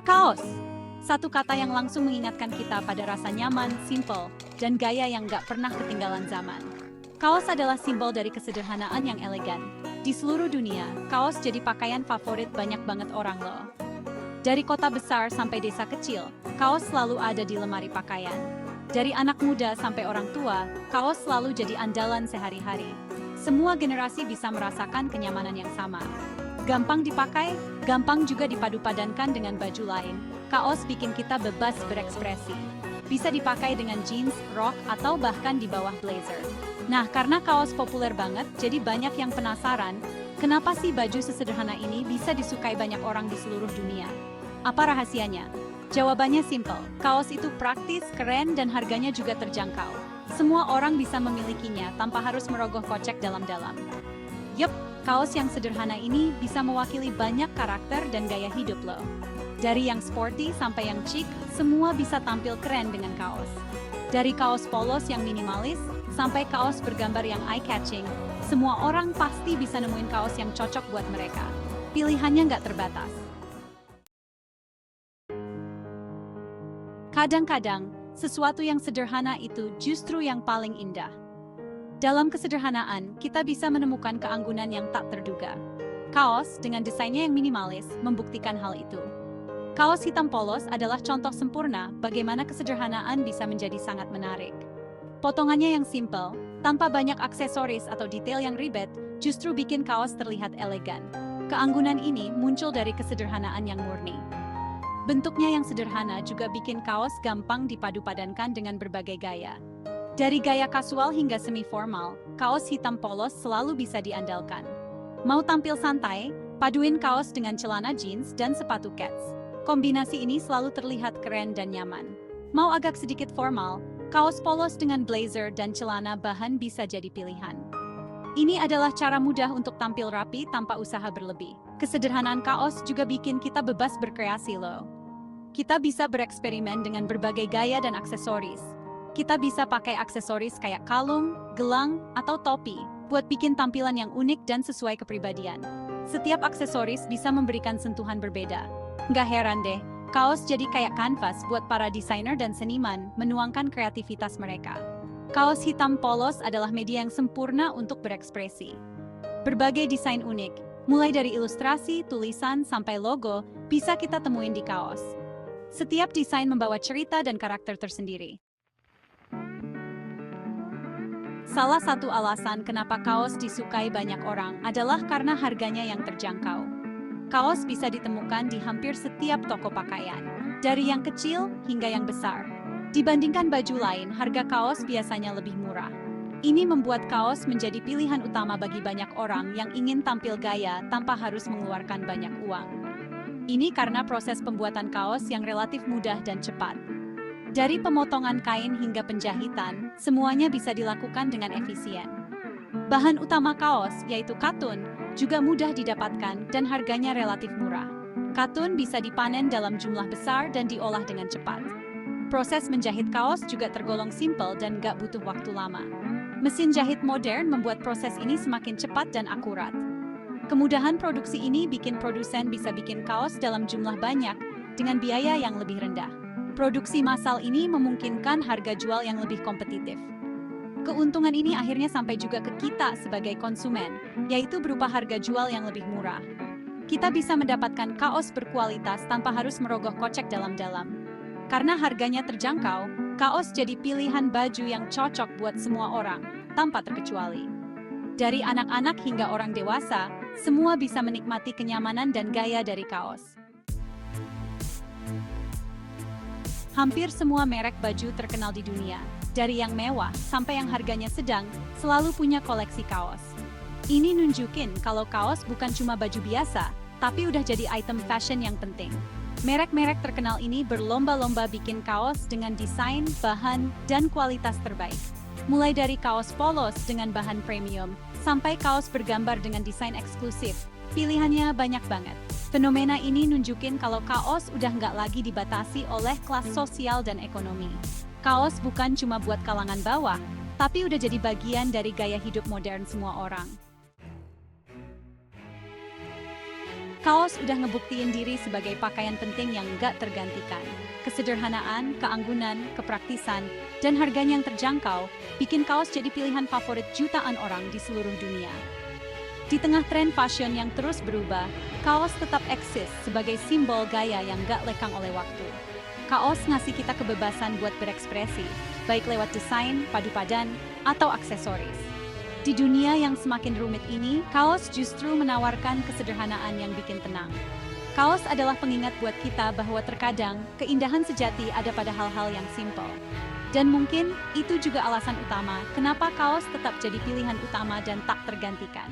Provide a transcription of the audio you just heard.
Kaos. Satu kata yang langsung mengingatkan kita pada rasa nyaman, simple, dan gaya yang gak pernah ketinggalan zaman. Kaos adalah simbol dari kesederhanaan yang elegan. Di seluruh dunia, kaos jadi pakaian favorit banyak banget orang loh. Dari kota besar sampai desa kecil, kaos selalu ada di lemari pakaian. Dari anak muda sampai orang tua, kaos selalu jadi andalan sehari-hari. Semua generasi bisa merasakan kenyamanan yang sama. Gampang dipakai, gampang juga dipadu-padankan dengan baju lain. Kaos bikin kita bebas berekspresi. Bisa dipakai dengan jeans, rok, atau bahkan di bawah blazer. Nah, karena kaos populer banget, jadi banyak yang penasaran, kenapa sih baju sesederhana ini bisa disukai banyak orang di seluruh dunia? Apa rahasianya? Jawabannya simple, kaos itu praktis, keren, dan harganya juga terjangkau. Semua orang bisa memilikinya tanpa harus merogoh kocek dalam-dalam. Yup, kaos yang sederhana ini bisa mewakili banyak karakter dan gaya hidup loh. Dari yang sporty sampai yang chic, semua bisa tampil keren dengan kaos. Dari kaos polos yang minimalis, sampai kaos bergambar yang eye-catching, semua orang pasti bisa nemuin kaos yang cocok buat mereka. Pilihannya nggak terbatas. Kadang-kadang, sesuatu yang sederhana itu justru yang paling indah. Dalam kesederhanaan, kita bisa menemukan keanggunan yang tak terduga. Kaos dengan desainnya yang minimalis membuktikan hal itu. Kaos hitam polos adalah contoh sempurna bagaimana kesederhanaan bisa menjadi sangat menarik. Potongannya yang simple, tanpa banyak aksesoris atau detail yang ribet, justru bikin kaos terlihat elegan. Keanggunan ini muncul dari kesederhanaan yang murni. Bentuknya yang sederhana juga bikin kaos gampang dipadu-padankan dengan berbagai gaya. Dari gaya kasual hingga semi-formal, kaos hitam polos selalu bisa diandalkan. Mau tampil santai, paduin kaos dengan celana jeans dan sepatu kets. Kombinasi ini selalu terlihat keren dan nyaman. Mau agak sedikit formal, kaos polos dengan blazer dan celana bahan bisa jadi pilihan. Ini adalah cara mudah untuk tampil rapi tanpa usaha berlebih. Kesederhanaan kaos juga bikin kita bebas berkreasi loh. Kita bisa bereksperimen dengan berbagai gaya dan aksesoris. Kita bisa pakai aksesoris kayak kalung, gelang, atau topi buat bikin tampilan yang unik dan sesuai kepribadian. Setiap aksesoris bisa memberikan sentuhan berbeda. Nggak heran deh, kaos jadi kayak kanvas buat para desainer dan seniman menuangkan kreativitas mereka. Kaos hitam polos adalah media yang sempurna untuk berekspresi. Berbagai desain unik, mulai dari ilustrasi, tulisan, sampai logo, bisa kita temuin di kaos. Setiap desain membawa cerita dan karakter tersendiri. Salah satu alasan kenapa kaos disukai banyak orang adalah karena harganya yang terjangkau. Kaos bisa ditemukan di hampir setiap toko pakaian, dari yang kecil hingga yang besar. Dibandingkan baju lain, harga kaos biasanya lebih murah. Ini membuat kaos menjadi pilihan utama bagi banyak orang yang ingin tampil gaya tanpa harus mengeluarkan banyak uang. Ini karena proses pembuatan kaos yang relatif mudah dan cepat. Dari pemotongan kain hingga penjahitan, semuanya bisa dilakukan dengan efisien. Bahan utama kaos, yaitu katun, juga mudah didapatkan dan harganya relatif murah. Katun bisa dipanen dalam jumlah besar dan diolah dengan cepat. Proses menjahit kaos juga tergolong simpel dan gak butuh waktu lama. Mesin jahit modern membuat proses ini semakin cepat dan akurat. Kemudahan produksi ini bikin produsen bisa bikin kaos dalam jumlah banyak dengan biaya yang lebih rendah. Produksi massal ini memungkinkan harga jual yang lebih kompetitif. Keuntungan ini akhirnya sampai juga ke kita sebagai konsumen, yaitu berupa harga jual yang lebih murah. Kita bisa mendapatkan kaos berkualitas tanpa harus merogoh kocek dalam-dalam. Karena harganya terjangkau, kaos jadi pilihan baju yang cocok buat semua orang, tanpa terkecuali. Dari anak-anak hingga orang dewasa, semua bisa menikmati kenyamanan dan gaya dari kaos. Hampir semua merek baju terkenal di dunia, dari yang mewah sampai yang harganya sedang, selalu punya koleksi kaos. Ini nunjukin kalau kaos bukan cuma baju biasa, tapi udah jadi item fashion yang penting. Merek-merek terkenal ini berlomba-lomba bikin kaos dengan desain, bahan, dan kualitas terbaik. Mulai dari kaos polos dengan bahan premium, sampai kaos bergambar dengan desain eksklusif. Pilihannya banyak banget. Fenomena ini nunjukin kalau kaos udah nggak lagi dibatasi oleh kelas sosial dan ekonomi. Kaos bukan cuma buat kalangan bawah, tapi udah jadi bagian dari gaya hidup modern semua orang. Kaos udah ngebuktiin diri sebagai pakaian penting yang gak tergantikan. Kesederhanaan, keanggunan, kepraktisan, dan harganya yang terjangkau bikin kaos jadi pilihan favorit jutaan orang di seluruh dunia. Di tengah tren fashion yang terus berubah, kaos tetap eksis sebagai simbol gaya yang gak lekang oleh waktu. Kaos ngasih kita kebebasan buat berekspresi, baik lewat desain, padu padan, atau aksesoris. Di dunia yang semakin rumit ini, kaos justru menawarkan kesederhanaan yang bikin tenang. Kaos adalah pengingat buat kita bahwa terkadang keindahan sejati ada pada hal-hal yang simpel. Dan mungkin itu juga alasan utama kenapa kaos tetap jadi pilihan utama dan tak tergantikan.